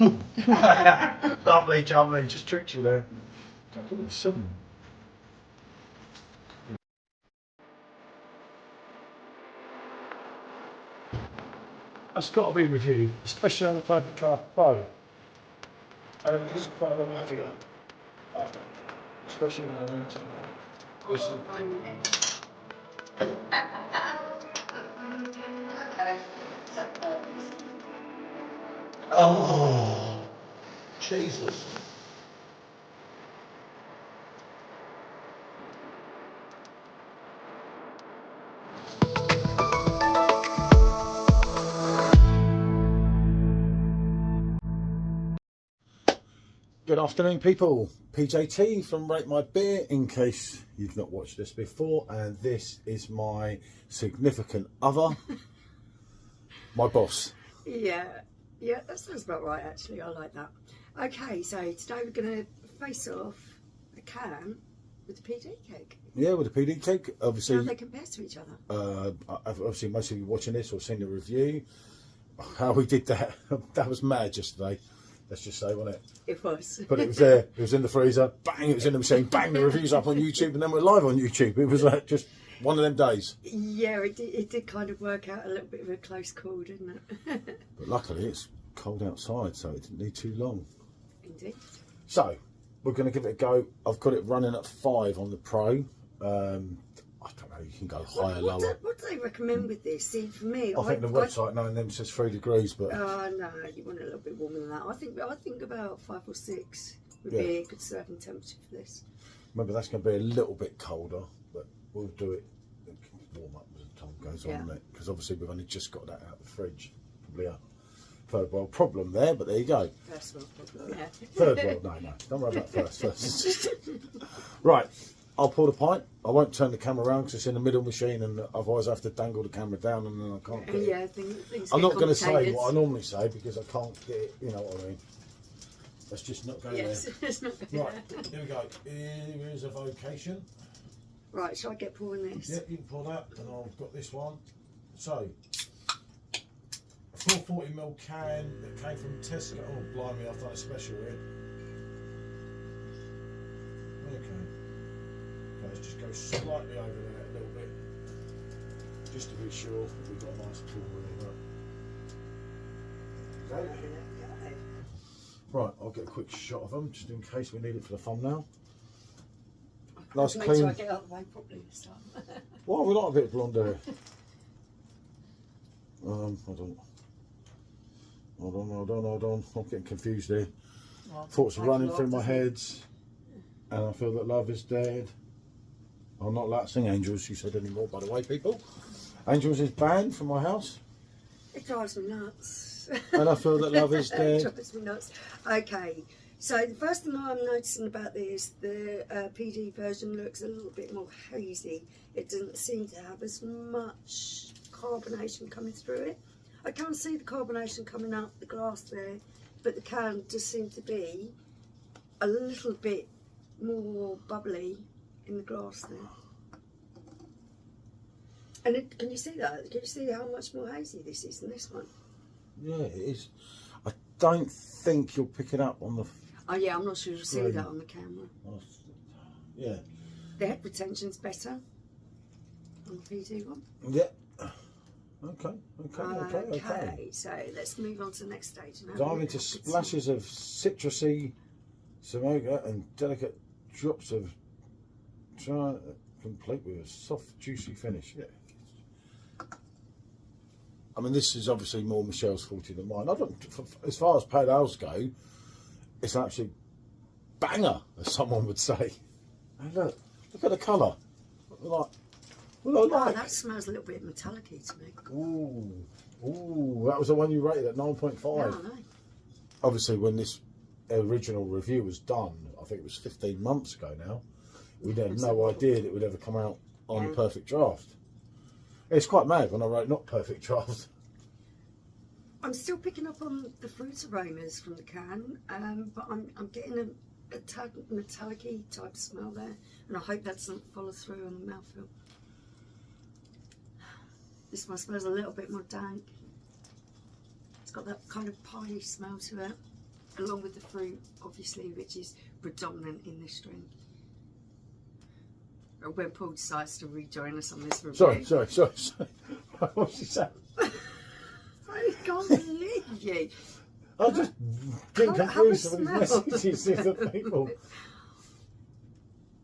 Lovely, jubbly, just tricked you there. Sudden. That's got to be reviewed, especially on the PerfectDraft Pro. This is quite a lot heavier. Especially when I went to oh, Jesus. Good afternoon, people. PJT from Rate My Beer, in case you've not watched this before, and this is my significant other, my boss. Yeah, that sounds about right, actually. I like that. Okay, so today we're going to face off a can with the PD keg. Yeah, with the PD keg, obviously. How they compare to each other. Obviously, most of you watching this or seen the review. How we did that, that was mad yesterday. Let's just say, wasn't it? It was. But it was there. It was in the freezer. Bang! It was in the machine. Bang! The review's up on YouTube, and then we're live on YouTube. It was like just one of them days. Yeah, it did kind of work out a little bit of a close call, didn't it? But luckily, it's cold outside, so it didn't need too long. Indeed. So we're going to give it a go. I've got it running at 5 on the Pro. I don't know. You can go higher, lower. What do they recommend with this? See, for me, I think the website knowing them says 3 degrees, but no, you want it a little bit warmer than that. I think about 5 or 6 would be a good serving temperature for this. Remember, that's going to be a little bit colder, but we'll do it. It can warm up as the time goes on, isn't it? Because obviously we've only just got that out of the fridge. Probably a third world problem there, but there you go. First world problem, yeah. Third world, no, don't worry about first. Right. I'll pour the pint. I won't turn the camera around because it's in the middle machine, and otherwise I have to dangle the camera down, and then I can't get it. Things I'm not going to say what I normally say because I can't get it. You know what I mean? Let's just not go there. It's not going Right, here we go. Here is a Vocation. Right, shall I get pouring this? Yeah, you can pour that, and I've got this one. So, a 440ml can that came from Tesco. Oh, blimey, I've done a special here. Okay. Let's just go slightly over there a little bit, just to be sure that we've got a nice pour in there. Okay. Right, I'll get a quick shot of them, just in case we need it for the thumbnail. Nice Make clean. sure I get out of the way properly this time. Well, we like a bit of blonde hair. Hold on. I'm getting confused here. Thoughts are running through my head, and I feel that love is dead. I'm not allowed to sing Angels, you said anymore, by the way, people. Angels is banned from my house. It drives me nuts. And I feel that love is dead. It drives me nuts. Okay, so the first thing I'm noticing about this, the PD version looks a little bit more hazy. It doesn't seem to have as much carbonation coming through it. I can't see the carbonation coming up the glass there, but the can does seem to be a little bit more bubbly in the glass there. And can you see that? Can you see how much more hazy this is than this one? Yeah, it is. I don't think you'll pick it up on the... Oh yeah, I'm not sure you'll see that on the camera. Yeah. The head retention's better on the PD one. Yeah. Okay. So let's move on to the next stage. Dive into splashes of citrusy Smokehouse and delicate drops of complete with a soft, juicy finish. Yeah. I mean, this is obviously more Michelle's forte than mine. I don't, as far as pale ales go, it's an absolute banger, as someone would say. Hey, look at the colour. That smells a little bit metallic-y to me. Ooh, that was the one you rated at 9.5. Yeah, I know. Obviously, when this original review was done, I think it was 15 months ago now, we had no idea that it would ever come out on PerfectDraft. It's quite mad when I wrote not PerfectDraft. I'm still picking up on the fruit aromas from the can, but I'm getting a tad metallic-y type smell there, and I hope that doesn't follow through on the mouthfeel. This one smells a little bit more dank. It's got that kind of piney smell to it. along with the fruit, obviously, which is predominant in this drink. When Paul decides to rejoin us on this review. Sorry. What's he saying? I can't believe you. I just get Can't have a confused with his smell. messages to the people.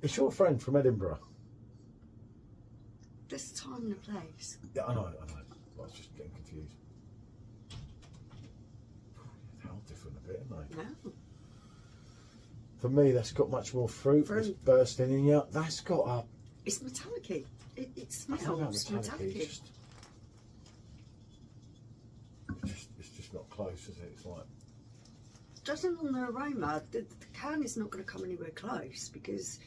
It's your friend from Edinburgh. There's time and a place. Yeah, I know. I was just getting confused. How different a bit, aren't they? No. For me, that's got much more fruit. It's bursting in you. That's got a... It's metallic-y. It I smells don't know, metallic-y. metallic-y. It's just not close, is it? It's like... Judging on the aroma, the can is not going to come anywhere close because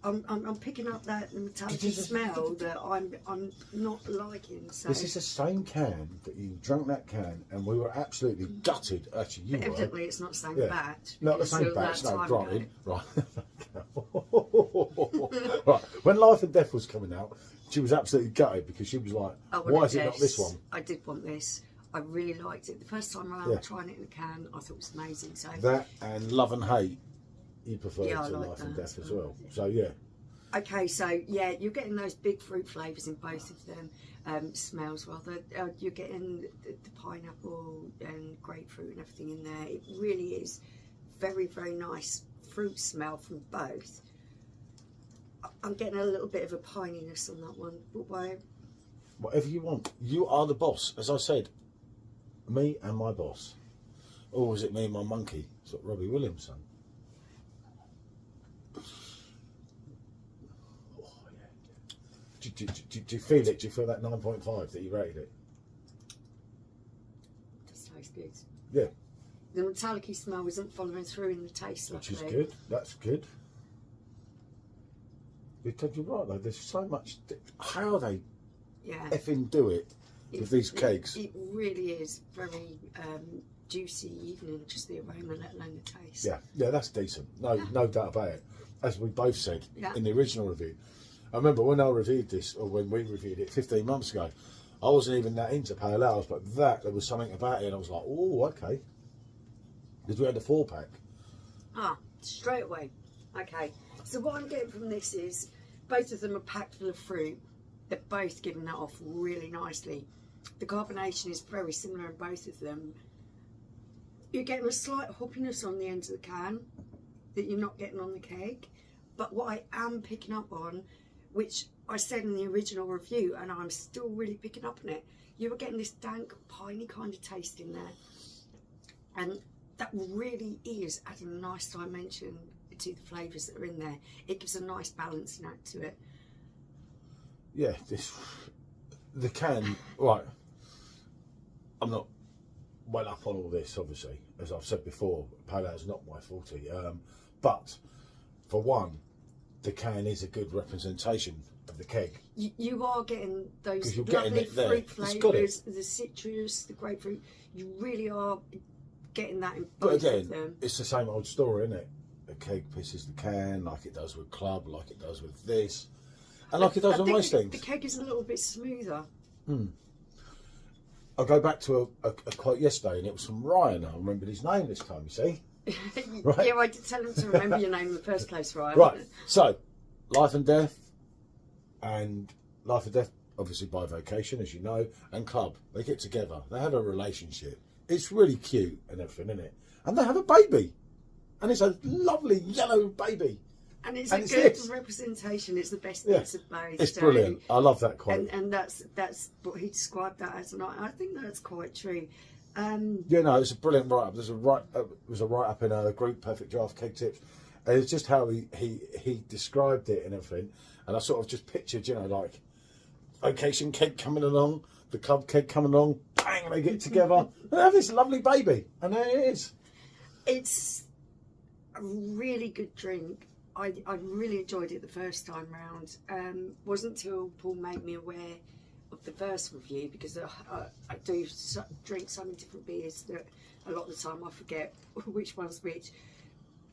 I'm picking up that metallic smell that I'm not liking. So this is the same can that you drank that can, and we were absolutely gutted. Actually, you were. Evidently, it's not the same batch. Not the It's same still batch. that No, time granted. ago. Right. Right. When Life and Death was coming out, she was absolutely gutted because she was like, Oh, "Why is it not this one?" I did want this. I really liked it. The first time around, trying it in a can, I thought it was amazing. So that and Love and Hate, you preferred Yeah, I to like Life and that Death as as well. well. So yeah. okay, so yeah, you're getting those big fruit flavours in both of them. Smells rather. You're getting the pineapple and grapefruit and everything in there. It really is very, very nice fruit smell from both. I'm getting a little bit of a pininess on that one, but why? Whatever you want. You are the boss, as I said. Me and my boss. Or was it me and my monkey? It's like Robbie Williams' son. Oh, yeah. Do you feel it? Do you feel that 9.5 that you rated it? Does taste good. Yeah. The metallic-y smell isn't following through in the taste, Which luckily. is good. That's good. You're right though, there's so much... How they effing do it with these kegs? It really is very juicy, even in just the aroma, let alone the taste. Yeah, that's decent. No doubt about it. As we both said in the original review. I remember when I reviewed this, or when we reviewed it 15 months ago, I wasn't even that into pale ales, but there was something about it, and I was like, oh, okay. Because we had the 4-pack. Straight away. Okay. So what I'm getting from this is both of them are packed full of fruit. They're both giving that off really nicely. The carbonation is very similar in both of them. You're getting a slight hoppiness on the end of the can that you're not getting on the keg. But what I am picking up on, which I said in the original review, and I'm still really picking up on it, you were getting this dank, piney kind of taste in there. And that really is adding a nice dimension to the flavours that are in there. It gives a nice balancing act to it. Yeah, the can, right, I'm not well up on all this, obviously. As I've said before, pale ale is not my forte. But, for one, the can is a good representation of the keg. You are getting those getting lovely it there. fruit It's got it. flavours, the citrus, the grapefruit. You really are getting that in both But of them. again, it's the same old story, isn't it? The keg pisses the can, like it does with club, like it does with this, and like it does with most things. The keg is a little bit smoother. I'll go back to a quote yesterday, and it was from Ryan. I remembered his name this time, you see. Right. Yeah, I did tell him to remember your name in the first place, Ryan. Right, so, Life and Death, obviously by Vocation, as you know, and Club. They get together, they have a relationship. It's really cute and everything, isn't it? And they have a baby. And it's a lovely yellow baby. And it's And a it's good this. representation. It's the best bits of both. It's so- brilliant. I love that quote. And that's what he described that as, and I think that's quite true. Yeah, no, it's a brilliant write-up. There's it was a write-up in a group, Perfect Draft, Keg Tips. And it's just how he described it and everything. And I sort of just pictured, like, Vocation keg coming along, the Club keg coming along, bang, they get together. They have this lovely baby. And there it is. It's a really good drink. I really enjoyed it the first time round. Wasn't until Paul made me aware of the first review, because I do drink so many different beers that a lot of the time I forget which one's which.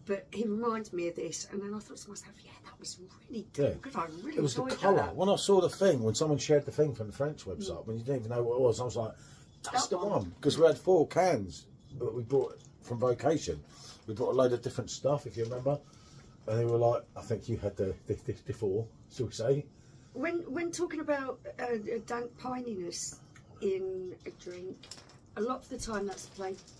But he reminds me of this, and then I thought to myself, yeah, that was really good. I really It was the enjoyed colour. that. When I saw the thing, when someone shared the thing from the French website, when you didn't even know what it was, I was like, that's That the one. one. Because we had 4 cans that we bought from Vocation. We brought a load of different stuff, if you remember. And they were like, I think you had this before, shall we say. When talking about dank pininess in a drink, a lot of the time that's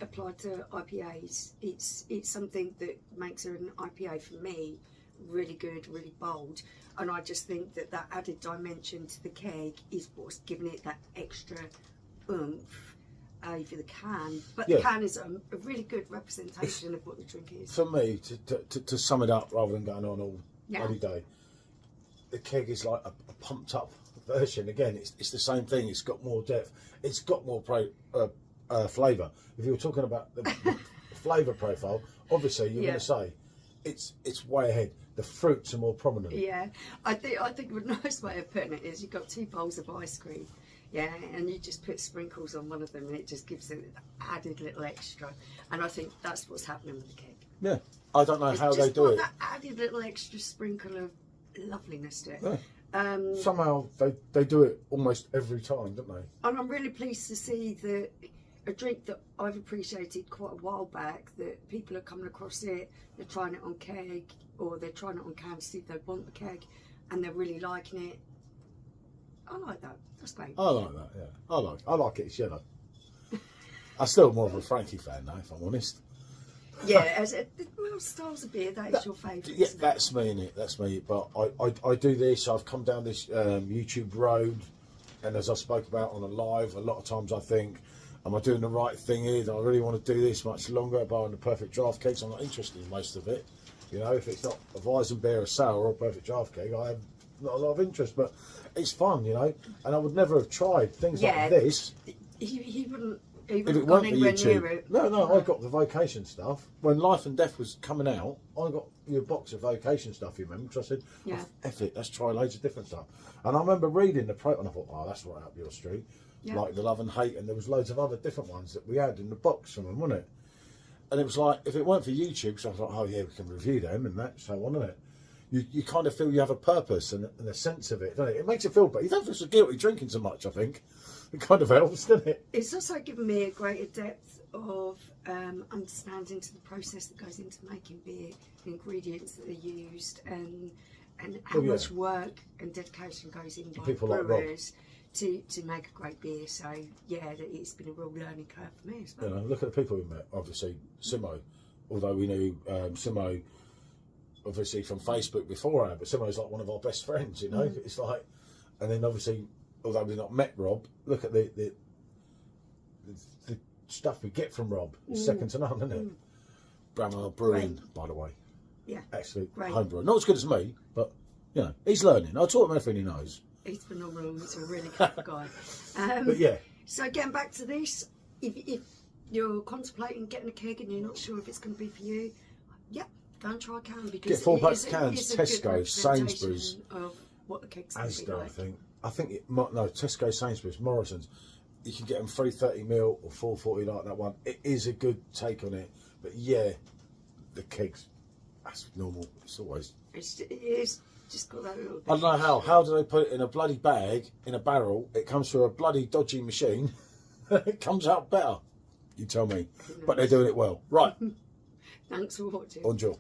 applied to IPAs. It's something that makes an IPA for me really good, really bold, and I just think that added dimension to the keg is what's giving it that extra oomph over the can. But the can is a really good representation of what the drink is. For me, to sum it up, rather than going on all bloody day, the keg is like a pumped up version. Again, it's the same thing. It's got more depth. It's got more flavour. If you were talking about the flavour profile, obviously you're going to say it's way ahead. The fruits are more prominent. Yeah, I think the nice way of putting it is you've got 2 bowls of ice cream, and you just put sprinkles on one of them, and it just gives it added little extra. And I think that's what's happening with the keg. Yeah, I don't know how they do it. That added little extra sprinkle of loveliness to it. Yeah. Somehow they do it almost every time, don't they? And I'm really pleased to see that a drink that I've appreciated quite a while back, that people are coming across it, they're trying it on keg, or they're trying it on can to see if they want the keg, and they're really liking it. I like that. That's great. I like that, yeah. I like it, it's yellow. I'm still more of a Frankie fan now, if I'm honest. Yeah, well, styles of beer, that is your favourite. Yeah, that's me, innit? That's me. But I do this, I've come down this YouTube road, and as I spoke about on a live, a lot of times I think, am I doing the right thing here? Do I really want to do this much longer? Buying the Perfect Draft kegs, I'm not interested in most of it. You know, if it's not a Weizenbier, a sour, or a Perfect Draft keg, I have not a lot of interest. But it's fun, you know, and I would never have tried things like this. He wouldn't. If it weren't for YouTube, near it. no, I got the Vocation stuff. When Life and Death was coming out, I got you a box of Vocation stuff, you remember? Because I said, F it, let's try loads of different stuff. And I remember reading the pro, and I thought, oh, that's right up your street. Yeah. Like the Love and Hate, and there was loads of other different ones that we had in the box from them, wasn't it? And it was like, if it weren't for YouTube, so I was like, oh yeah, we can review them and that, so on, isn't it? You kind of feel you have a purpose and a sense of it, don't it? It makes you feel better. You don't feel so guilty drinking so much, I think. It kind of helps, doesn't it? It's also given me a greater depth of understanding to the process that goes into making beer, the ingredients that are used, and how much work and dedication goes in by people brewers to make a great beer. So yeah, it's been a real learning curve for me as well. You know, look at the people we met. Obviously, Simo, although we knew Simo obviously from Facebook beforehand, but Simo's like one of our best friends. You know, it's like, and then obviously, although we've not met Rob, look at the stuff we get from Rob. It's second to none, isn't it? Bramwell Brewing, by the way. Yeah. Actually, home brewer. Not as good as me, but, you know, he's learning. I taught him everything he knows. He's phenomenal. He's a really clever guy. But yeah. So getting back to this, if you're contemplating getting a keg and you're not sure if it's going to be for you, go and try a can. Because get 4-pack cans, Tesco, Sainsbury's. Of what the keg's going to be like. I think Tesco, Sainsbury's, Morrison's. You can get them 330ml or 440 like that one. It is a good take on it, but yeah, the kegs, that's normal. It's always. It is just got that little. I don't know how. How do they put it in a bloody bag, in a barrel? It comes through a bloody dodgy machine. It comes out better. You tell me. But they're doing it well. Right. Thanks for watching. Bonjour.